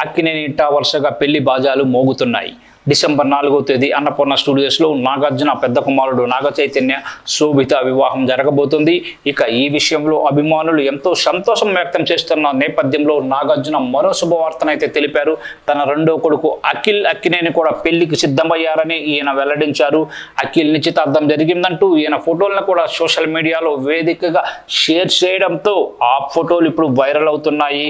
అక్కినేని ఇంట వరుసగా పెళ్లి బాజాలు మోగుతున్నాయి. డిసెంబర్ 4వ తేదీ అన్నపూర్ణ స్టూడియోస్లో నాగార్జున పెద్ద కుమారుడు నాగ చైతన్య శోభిత వివాహం జరగబోతుంది. ఇక ఈ విషయంలో అభిమానులు ఎంతో సంతోషం వ్యక్తం చేస్తున్న నేపథ్యంలో నాగార్జున మరో శుభవార్తనైతే తెలిపారు. తన రెండో కొడుకు అఖిల్ అక్కినేని కూడా పెళ్లికి సిద్ధమయ్యారని ఈయన వెల్లడించారు. అఖిల్ నిశ్చితార్థం జరిగిందంటూ ఈయన ఫోటోలను కూడా సోషల్ మీడియాలో వేదికగా షేర్ చేయడంతో ఆ ఫోటోలు ఇప్పుడు వైరల్ అవుతున్నాయి.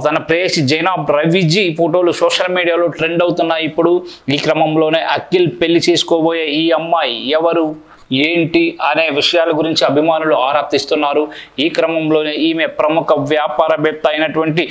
తన ప్రేయసి జైనబ్ రవిజీ ఫోటోలు సోషల్ మీడియాలో ట్రెండ్ అవుతున్నాయి. ఇప్పుడు ఈ క్రమంలోనే అఖిల్ పెళ్లి చేసుకోబోయే ఈ అమ్మాయి ఎవరు ఏంటి అనే విషయాల గురించి అభిమానులు ఆరా తీస్తున్నారు. ఈ క్రమంలోనే ఈమె ప్రముఖ వ్యాపారవేత్త అయినటువంటి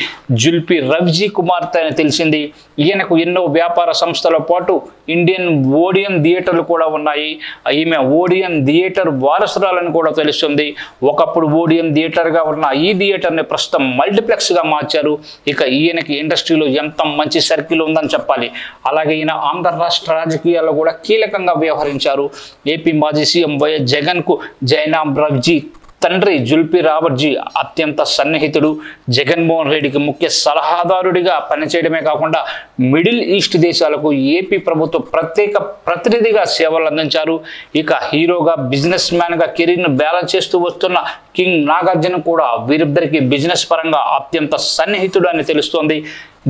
జుల్పి రవిజీ కుమార్తె అని తెలిసింది. ఈయనకు ఎన్నో వ్యాపార సంస్థల పాటు ఇండియన్ ఓడియన్ థియేటర్లు కూడా ఉన్నాయి. ఈమె ఓడియన్ థియేటర్ వారసురాలని కూడా తెలుస్తుంది. ఒకప్పుడు ఓడియన్ థియేటర్గా ఉన్న ఈ థియేటర్ని ప్రస్తుతం మల్టీప్లెక్స్గా మార్చారు. ఇక ఈయనకి ఇండస్ట్రీలో ఎంత మంచి సర్కిల్ ఉందని చెప్పాలి. అలాగే ఈయన ఆంధ్ర రాష్ట్ర రాజకీయాల్లో కూడా కీలకంగా వ్యవహరించారు. ఏపీ మాజీ సీఎం వైఎస్ జగన్కు జైనబ్ రవిజీ తండ్రి జుల్పి రావర్జీ అత్యంత సన్నిహితుడు. జగన్మోహన్ రెడ్డికి ముఖ్య సలహాదారుడిగా పనిచేయడమే కాకుండా మిడిల్ ఈస్ట్ దేశాలకు ఏపీ ప్రభుత్వ ప్రత్యేక ప్రతినిధిగా సేవలు అందించారు. ఇక హీరోగా బిజినెస్ మ్యాన్గా కెరీర్ను బ్యాలెన్స్ చేస్తూ వస్తున్న కింగ్ నాగార్జున కూడా వీరిద్దరికి బిజినెస్ పరంగా అత్యంత సన్నిహితుడు అని తెలుస్తోంది.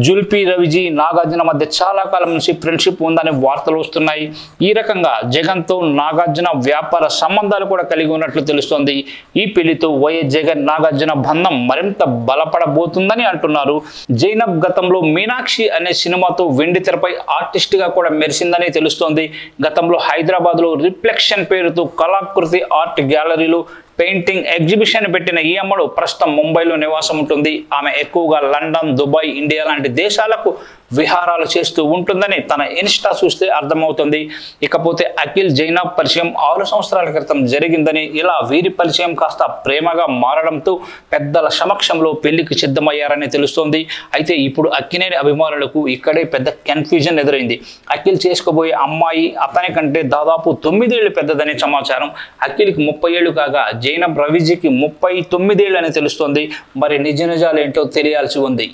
జుల్పి రవిజీ నాగార్జున మధ్య చాలా కాలం నుంచి ఫ్రెండ్షిప్ ఉందని వార్తలు వస్తున్నాయి. ఈ రకంగా జగన్తో నాగార్జున వ్యాపార సంబంధాలు కూడా కలిగి ఉన్నట్లు తెలుస్తోంది. ఈ పెళ్లితో వైఎస్ జగన్ నాగార్జున బంధం మరింత బలపడబోతుందని అంటున్నారు. జైనబ్ గతంలో మీనాక్షి అనే సినిమాతో వెండి తెరపై ఆర్టిస్ట్గా కూడా మెరిసిందని తెలుస్తోంది. గతంలో హైదరాబాద్లో రిఫ్లెక్షన్ పేరుతో కళాకృతి ఆర్ట్ గ్యాలరీలో పెయింటింగ్ ఎగ్జిబిషన్ పెట్టిన ఈ అమ్మడు ప్రస్తుతం ముంబైలో నివాసం ఉంటుంది. ఆమె ఎక్కువగా లండన్, దుబాయ్, ఇండియా లాంటి దేశాలకు విహారాలు చేస్తూ ఉంటుందని తన ఇన్స్టా చూస్తే అర్థమవుతుంది. ఇకపోతే అఖిల్ జైనబ్ పరిచయం 6 సంవత్సరాల క్రితం జరిగిందని, ఇలా వీరి పరిచయం కాస్త ప్రేమగా మారడంతో పెద్దల సమక్షంలో పెళ్లికి సిద్ధమయ్యారని తెలుస్తోంది. అయితే ఇప్పుడు అక్కినేని అభిమానులకు ఇక్కడే పెద్ద కన్ఫ్యూజన్ ఎదురైంది. అఖిల్ చేసుకోబోయే అమ్మాయి అతని కంటే దాదాపు 9 ఏళ్లు పెద్దదని సమాచారం. అఖిల్కి 30 ఏళ్లు కాగా జైనబ్ రవిజీకి 39 ఏళ్ళు అని తెలుస్తోంది. మరి నిజాలేంటో తెలియాల్సి ఉంది.